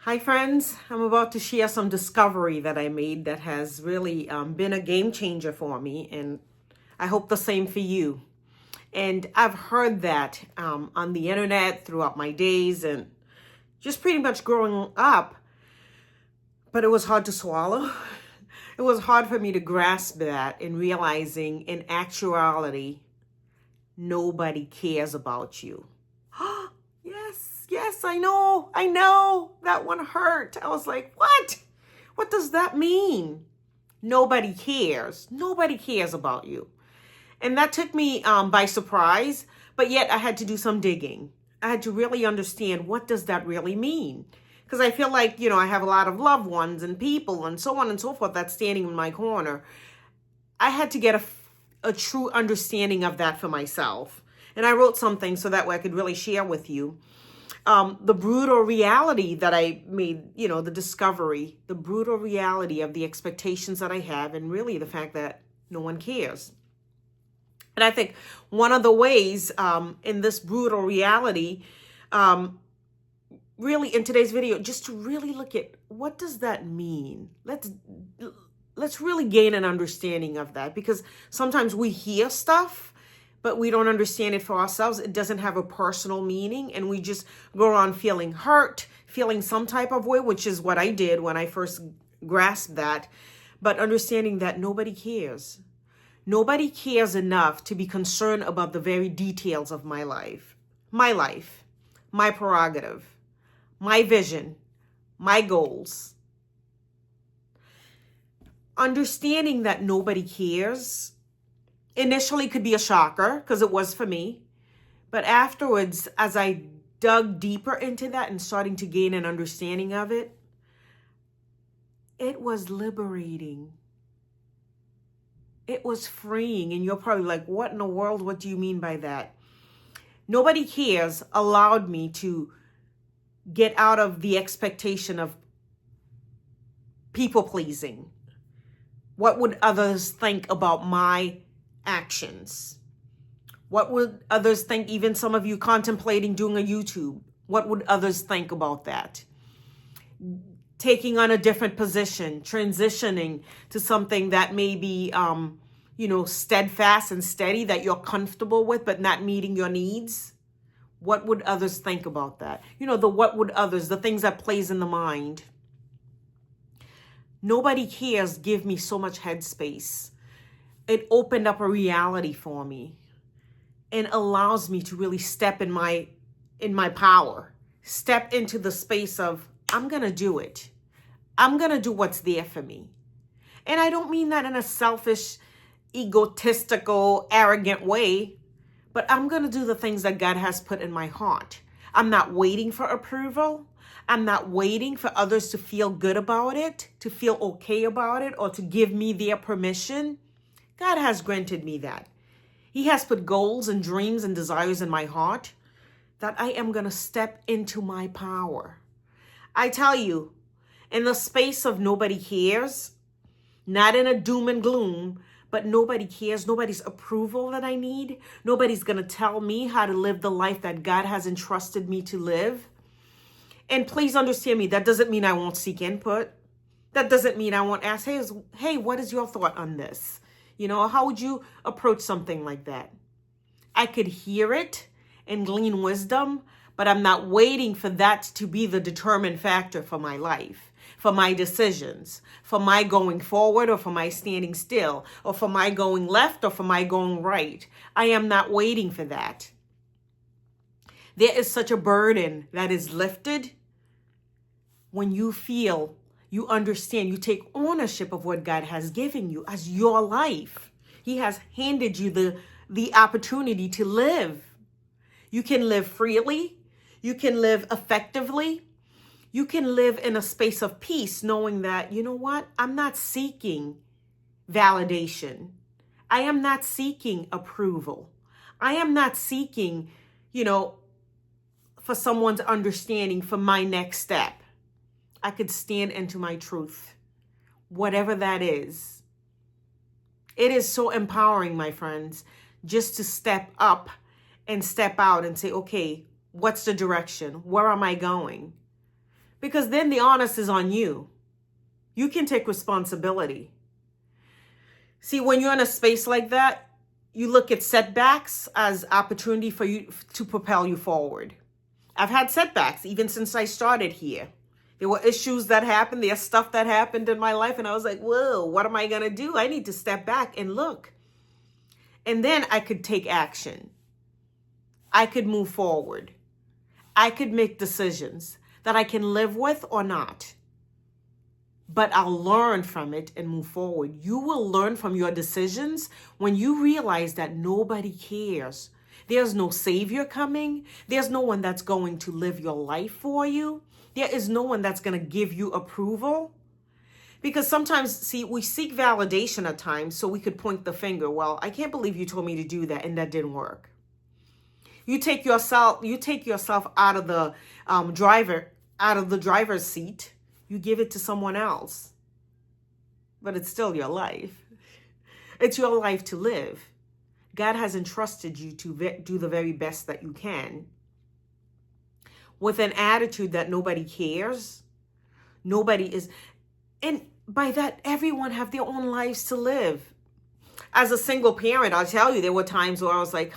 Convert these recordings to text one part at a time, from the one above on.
Hi, friends. I'm about to share some discovery that I made that has really been a game changer for me, and I hope the same for you. And I've heard that on the internet throughout my days and just pretty much growing up, but it was hard to swallow. It was hard for me to grasp that in realizing in actuality, nobody cares about you. Yes, I know. That one hurt. I was like, what? What does that mean? Nobody cares. Nobody cares about you. And that took me by surprise, but yet I had to do some digging. I had to really understand, what does that really mean? Because I feel like, I have a lot of loved ones and people and so on and so forth that's standing in my corner. I had to get a true understanding of that for myself. And I wrote something so that way I could really share with you. The brutal reality that I made, the discovery, the brutal reality of the expectations that I have, and really the fact that no one cares. And I think one of the ways in this brutal reality, really in today's video, just to really look at what does that mean? Let's really gain an understanding of that, because sometimes we hear stuff but we don't understand it for ourselves. It doesn't have a personal meaning, and we just go around feeling hurt, feeling some type of way, which is what I did when I first grasped that. But understanding that nobody cares. Nobody cares enough to be concerned about the very details of my life, my prerogative, my vision, my goals. Understanding that nobody cares initially could be a shocker, because it was for me. But afterwards, as I dug deeper into that and starting to gain an understanding of it, it was liberating. It was freeing. And you're probably like, what in the world? What do you mean by that? Nobody cares allowed me to get out of the expectation of people pleasing. What would others think about my actions? What would others think? Even some of you contemplating doing a YouTube, what would others think about that? Taking on a different position, transitioning to something that may be, steadfast and steady, that you're comfortable with, but not meeting your needs. What would others think about that? The what would others, the things that plays in the mind. Nobody cares give me so much headspace. It opened up a reality for me and allows me to really step in my power, step into the space of, I'm going to do it. I'm going to do what's there for me. And I don't mean that in a selfish, egotistical, arrogant way, but I'm going to do the things that God has put in my heart. I'm not waiting for approval. I'm not waiting for others to feel good about it, to feel okay about it, or to give me their permission. God has granted me that. He has put goals and dreams and desires in my heart that I am going to step into my power. I tell you, in the space of nobody cares, not in a doom and gloom, but nobody cares, nobody's approval that I need, nobody's going to tell me how to live the life that God has entrusted me to live. And please understand me, that doesn't mean I won't seek input. That doesn't mean I won't ask, hey, what is your thought on this? How would you approach something like that? I could hear it and glean wisdom, but I'm not waiting for that to be the determined factor for my life, for my decisions, for my going forward, or for my standing still, or for my going left, or for my going right. I am not waiting for that. There is such a burden that is lifted when you feel, you understand, you take ownership of what God has given you as your life. He has handed you the opportunity to live. You can live freely. You can live effectively. You can live in a space of peace, knowing that, you know what? I'm not seeking validation. I am not seeking approval. I am not seeking, for someone's understanding for my next step. I could stand into my truth, whatever that is. It is so empowering, my friends, just to step up and step out and say, okay, what's the direction? Where am I going? Because then the onus is on you. You can take responsibility. See, when you're in a space like that, you look at setbacks as opportunity for you to propel you forward. I've had setbacks even since I started here. There were issues that happened. There's stuff that happened in my life. And I was like, whoa, what am I going to do? I need to step back and look. And then I could take action. I could move forward. I could make decisions that I can live with or not. But I'll learn from it and move forward. You will learn from your decisions when you realize that nobody cares. There's no savior coming. There's no one that's going to live your life for you. There is no one that's going to give you approval. Because sometimes, see, we seek validation at times so we could point the finger. Well, I can't believe you told me to do that and that didn't work. You take yourself out of the driver's seat. You give it to someone else. But it's still your life. It's your life to live. God has entrusted you to do the very best that you can. With an attitude that nobody cares. Nobody is. And by that, everyone have their own lives to live. As a single parent, I'll tell you, there were times where I was like,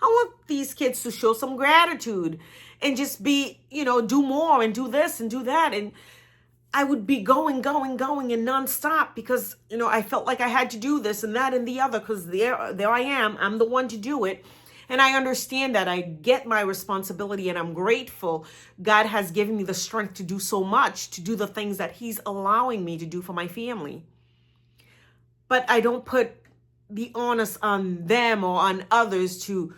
I want these kids to show some gratitude and just be, do more and do this and do that. And I would be going and nonstop because, I felt like I had to do this and that and the other because there I am. I'm the one to do it. And I understand that. I get my responsibility and I'm grateful. God has given me the strength to do so much, to do the things that he's allowing me to do for my family. But I don't put the onus on them or on others to,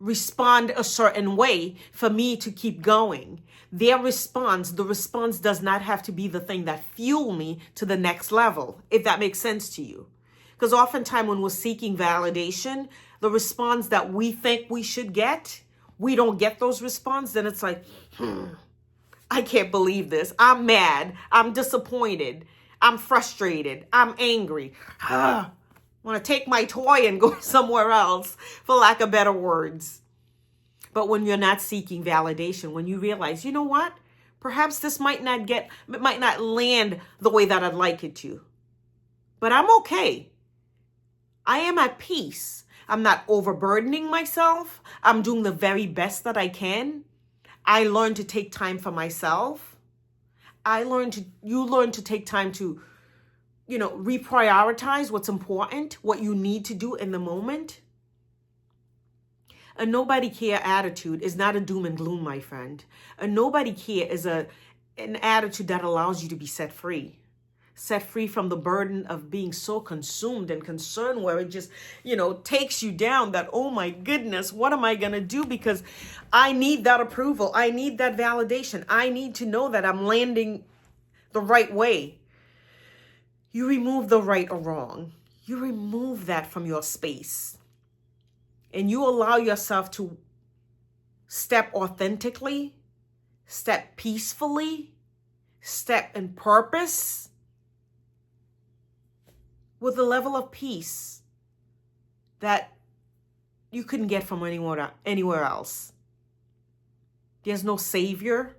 respond a certain way for me to keep going. The response does not have to be the thing that fuel me to the next level, if that makes sense to you. Because oftentimes when we're seeking validation, the response that we think we should get, we don't get those responses. Then it's like, I can't believe this. I'm mad. I'm disappointed. I'm frustrated. I'm angry. I want to take my toy and go somewhere else, for lack of better words. But when you're not seeking validation, when you realize, you know what? Perhaps this might not land the way that I'd like it to. But I'm okay. I am at peace. I'm not overburdening myself. I'm doing the very best that I can. I learn to take time for myself. You learn to take time to, reprioritize what's important, what you need to do in the moment. A nobody care attitude is not a doom and gloom, my friend. A nobody care is an attitude that allows you to be set free from the burden of being so consumed and concerned where it just, takes you down that, oh my goodness, what am I going to do? Because I need that approval. I need that validation. I need to know that I'm landing the right way. You remove the right or wrong. You remove that from your space. And you allow yourself to step authentically, step peacefully, step in purpose with a level of peace that you couldn't get from anywhere else. There's no savior.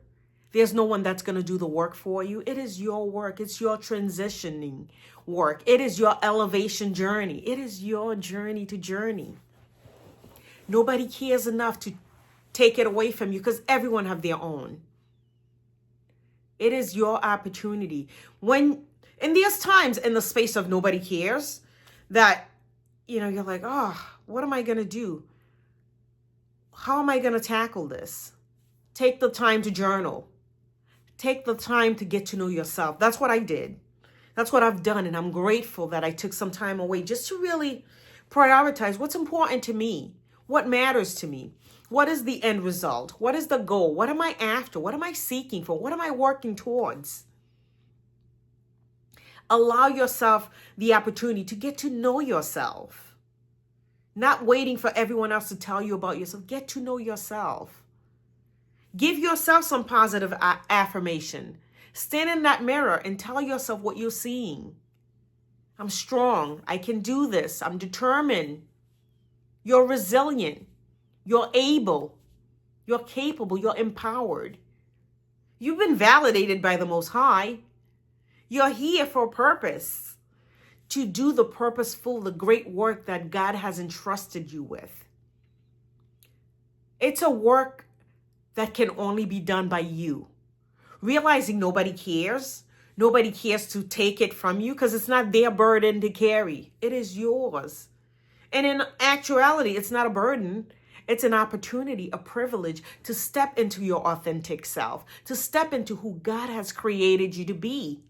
There's no one that's going to do the work for you. It is your work. It's your transitioning work. It is your elevation journey. It is your journey to journey. Nobody cares enough to take it away from you because everyone have their own. It is your opportunity. And there's times in the space of nobody cares that, you're like, oh, what am I going to do? How am I going to tackle this? Take the time to journal. Take the time to get to know yourself. That's what I did. That's what I've done. And I'm grateful that I took some time away just to really prioritize what's important to me. What matters to me? What is the end result? What is the goal? What am I after? What am I seeking for? What am I working towards? Allow yourself the opportunity to get to know yourself. Not waiting for everyone else to tell you about yourself. Get to know yourself. Give yourself some positive affirmation. Stand in that mirror and tell yourself what you're seeing. I'm strong. I can do this. I'm determined. You're resilient. You're able. You're capable. You're empowered. You've been validated by the Most High. You're here for a purpose, to do the purposeful, the great work that God has entrusted you with. It's a work that can only be done by you. Realizing nobody cares. Nobody cares to take it from you because it's not their burden to carry. It is yours. And in actuality, it's not a burden. It's an opportunity, a privilege to step into your authentic self, to step into who God has created you to be,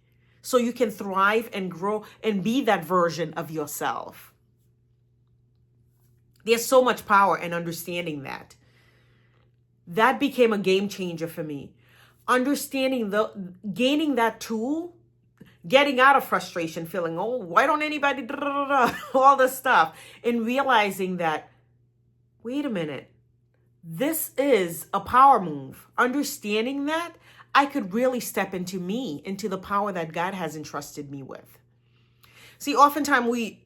so you can thrive and grow and be that version of yourself. There's so much power in understanding that. That became a game changer for me. Gaining that tool, getting out of frustration, feeling, oh, why don't anybody, all this stuff, and realizing that, wait a minute, this is a power move. Understanding that, I could really step into me, into the power that God has entrusted me with. See, oftentimes we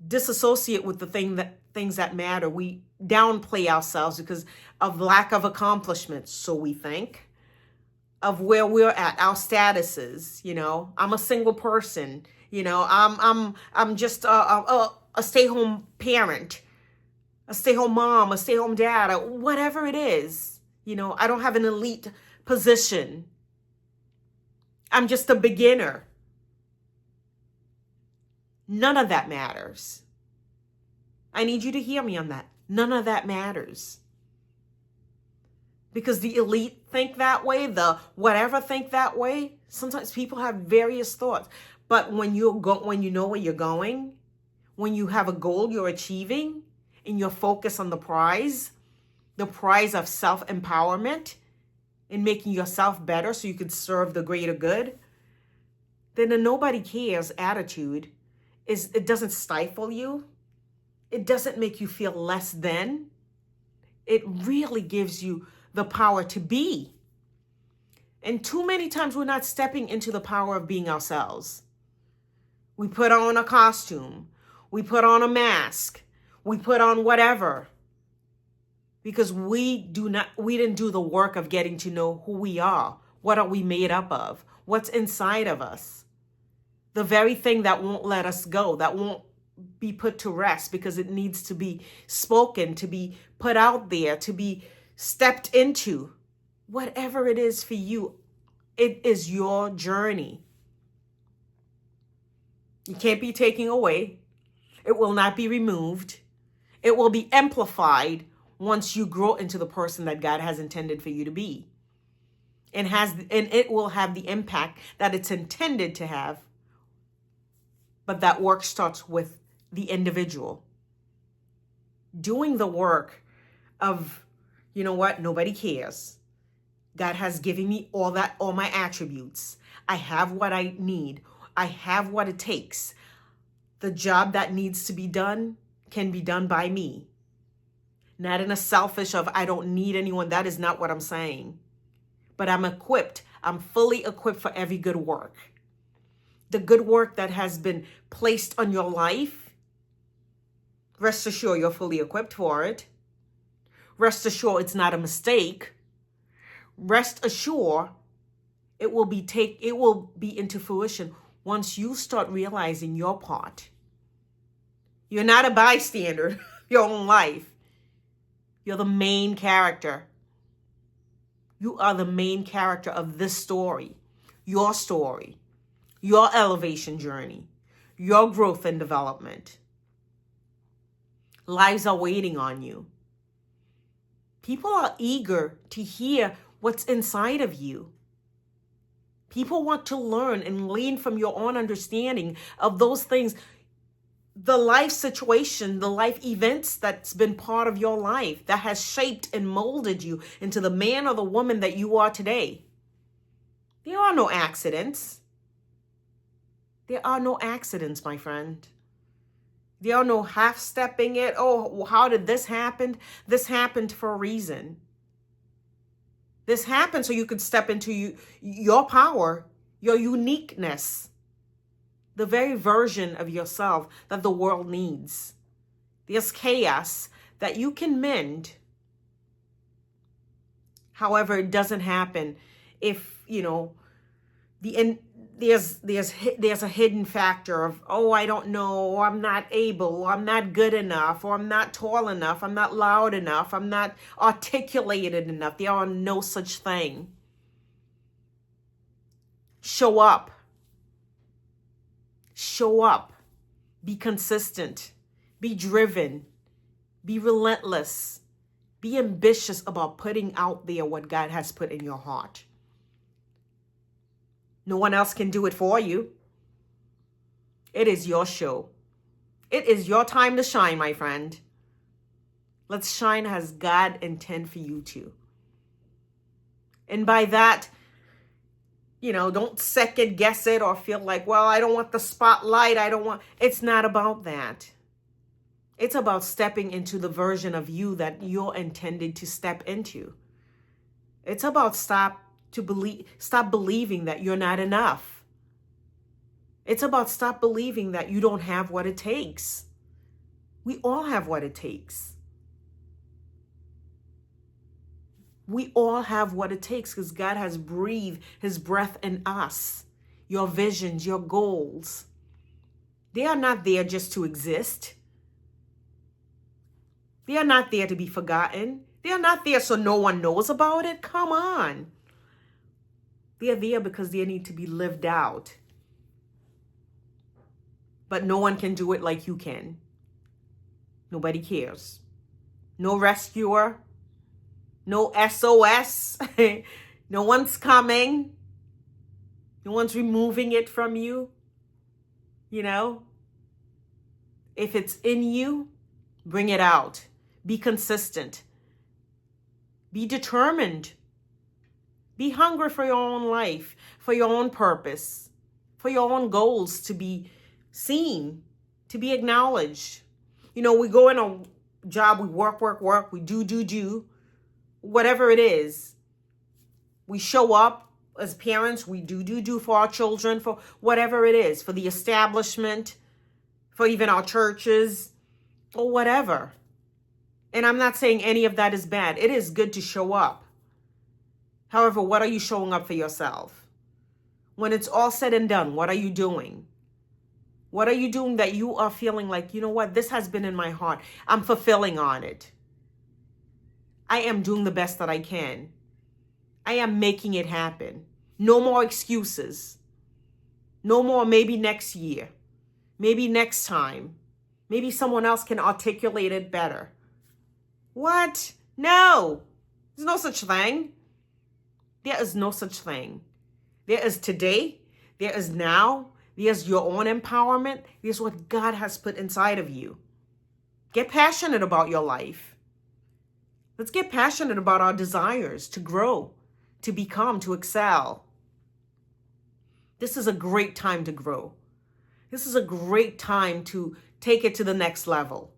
disassociate with the things that matter. We downplay ourselves because of lack of accomplishments, so we think, of where we're at, our statuses. I'm a single person. I'm just a stay-home parent, a stay-home mom, a stay-home dad, or whatever it is. I don't have an elite position. I'm just a beginner. None of that matters. I need you to hear me on that. None of that matters. Because the elite think that way, the whatever think that way. Sometimes people have various thoughts. But when you know where you're going, when you have a goal you're achieving, and you're focused on the prize of self-empowerment and making yourself better so you can serve the greater good, then the nobody cares attitude it doesn't stifle you. It doesn't make you feel less than. It really gives you the power to be. And too many times we're not stepping into the power of being ourselves. We put on a costume. We put on a mask. We put on whatever. Because we didn't do the work of getting to know who we are. What are we made up of? What's inside of us? The very thing that won't let us go, that won't be put to rest because it needs to be spoken, to be put out there, to be stepped into. Whatever it is for you, it is your journey. You can't be taken away. It will not be removed. It will be amplified once you grow into the person that God has intended for you to be. And it will have the impact that it's intended to have. But that work starts with the individual. Doing the work of, you know what, nobody cares. God has given me all my attributes. I have what I need. I have what it takes. The job that needs to be done can be done by me. Not in a selfish of, I don't need anyone. That is not what I'm saying. But I'm equipped. I'm fully equipped for every good work. The good work that has been placed on your life, rest assured you're fully equipped for it. Rest assured it's not a mistake. Rest assured it will be into fruition once you start realizing your part. You're not a bystander of your own life. You're the main character. You are the main character of this story, your elevation journey, your growth and development. Lives are waiting on you. People are eager to hear what's inside of you. People want to learn and lean from your own understanding of those things, the life situation, the life events that's been part of your life that has shaped and molded you into the man or the woman that you are today. There are no accidents. There are no accidents, my friend. There are no half-stepping it. Oh, how did this happen? This happened for a reason. This happened so you could step into your power, your uniqueness, the very version of yourself that the world needs. There's chaos that you can mend. However, it doesn't happen if, there's a hidden factor of, oh, I don't know, or I'm not able, or I'm not good enough, or I'm not tall enough, I'm not loud enough, I'm not articulated enough. There are no such thing. Show up. Show up. Be consistent. Be driven. Be relentless. Be ambitious about putting out there what God has put in your heart. No one else can do it for you. It is your show. It is your time to shine, my friend. Let's shine as God intends for you to. And by that, don't second guess it or feel like, well, I don't want the spotlight. It's not about that. It's about stepping into the version of you that you're intended to step into. It's about stop believing that you're not enough. It's about stop believing that you don't have what it takes. We all have what it takes. We all have what it takes because God has breathed his breath in us. Your visions, your goals, they are not there just to exist. They are not there to be forgotten. They are not there so no one knows about it. Come on. They are there because they need to be lived out. But no one can do it like you can. Nobody cares. No rescuer. No SOS. No one's coming. No one's removing it from you. If it's in you, bring it out. Be consistent. Be determined. Be hungry for your own life, for your own purpose, for your own goals to be seen, to be acknowledged. We go in a job, we work, we do, whatever it is. We show up as parents, we do for our children, for whatever it is, for the establishment, for even our churches, or whatever. And I'm not saying any of that is bad. It is good to show up. However, what are you showing up for yourself? When it's all said and done, what are you doing? What are you doing that you are feeling like, you know what, this has been in my heart. I'm fulfilling on it. I am doing the best that I can. I am making it happen. No more excuses. No more maybe next year. Maybe next time. Maybe someone else can articulate it better. What? No. There's no such thing. There is no such thing. There is today. There is now. There's your own empowerment. There's what God has put inside of you. Get passionate about your life. Let's get passionate about our desires to grow, to become, to excel. This is a great time to grow. This is a great time to take it to the next level.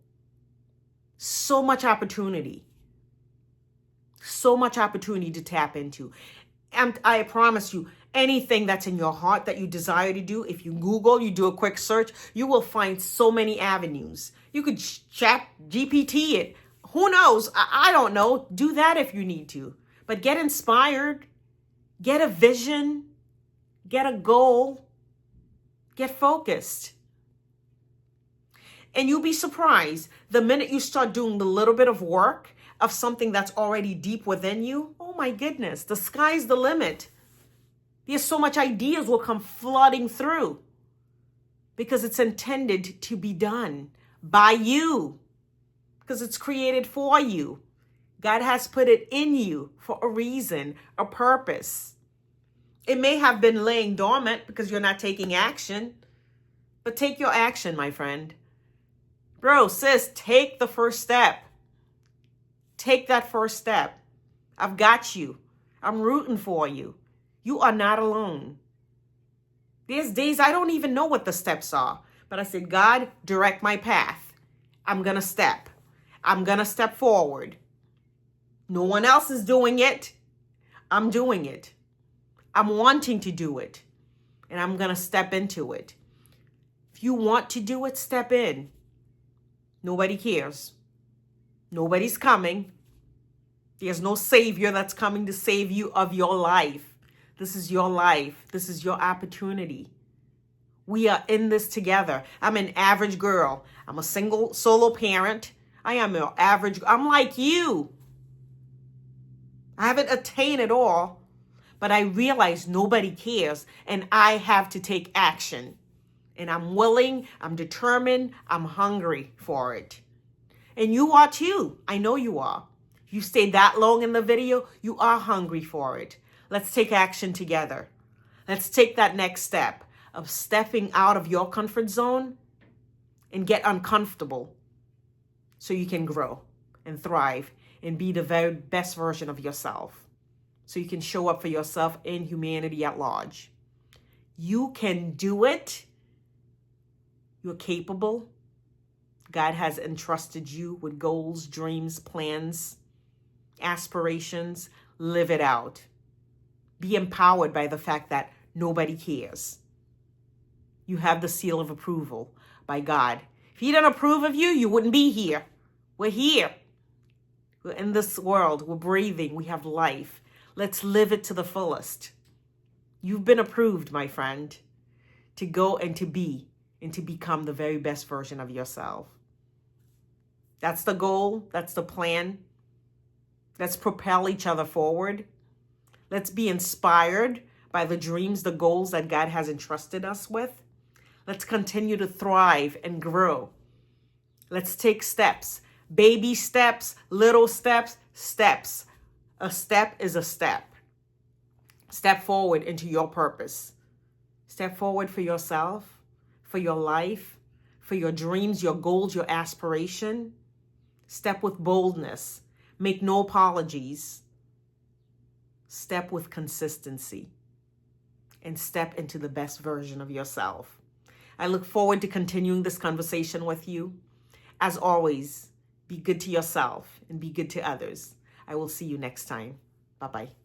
So much opportunity. So much opportunity to tap into. And I promise you, anything that's in your heart that you desire to do, if you Google, you do a quick search, you will find so many avenues. You could chat GPT it. Who knows? I don't know. Do that if you need to. But get inspired. Get a vision. Get a goal. Get focused. And you'll be surprised the minute you start doing the little bit of work of something that's already deep within you. Oh my goodness, the sky's the limit. There's so much ideas will come flooding through because it's intended to be done by you, because it's created for you. God has put it in you for a reason, a purpose. It may have been laying dormant because you're not taking action, but take your action, my friend. Bro, sis, take the first step. Take that first step. I've got you. I'm rooting for you. You are not alone. There's days I don't even know what the steps are, but I said, God, direct my path. I'm going to step. I'm going to step forward. No one else is doing it. I'm doing it. I'm wanting to do it, and I'm going to step into it. If you want to do it, step in. Nobody cares. Nobody's coming. There's no savior that's coming to save you of your life. This is your life. This is your opportunity. We are in this together. I'm an average girl. I'm a single solo parent. I am an average. I'm like you. I haven't attained it all, but I realize nobody cares and I have to take action. And I'm willing, I'm determined, I'm hungry for it. And you are too. I know you are. You stayed that long in the video, you are hungry for it. Let's take action together. Let's take that next step of stepping out of your comfort zone and get uncomfortable so you can grow and thrive and be the very best version of yourself. So you can show up for yourself and humanity at large. You can do it. You're capable. God has entrusted you with goals, dreams, plans, aspirations. Live it out. Be empowered by the fact that nobody cares. You have the seal of approval by God. If He didn't approve of you, you wouldn't be here. We're here. We're in this world. We're breathing. We have life. Let's live it to the fullest. You've been approved, my friend, to go and to be and to become the very best version of yourself. That's the goal. That's the plan. Let's propel each other forward. Let's be inspired by the dreams, the goals that God has entrusted us with. Let's continue to thrive and grow. Let's take steps, baby steps, little steps, steps. A step is a step. Step forward into your purpose. Step forward for yourself, for your life, for your dreams, your goals, your aspiration. Step with boldness. Make no apologies. Step with consistency. And step into the best version of yourself. I look forward to continuing this conversation with you. As always, be good to yourself and be good to others. I will see you next time. Bye-bye.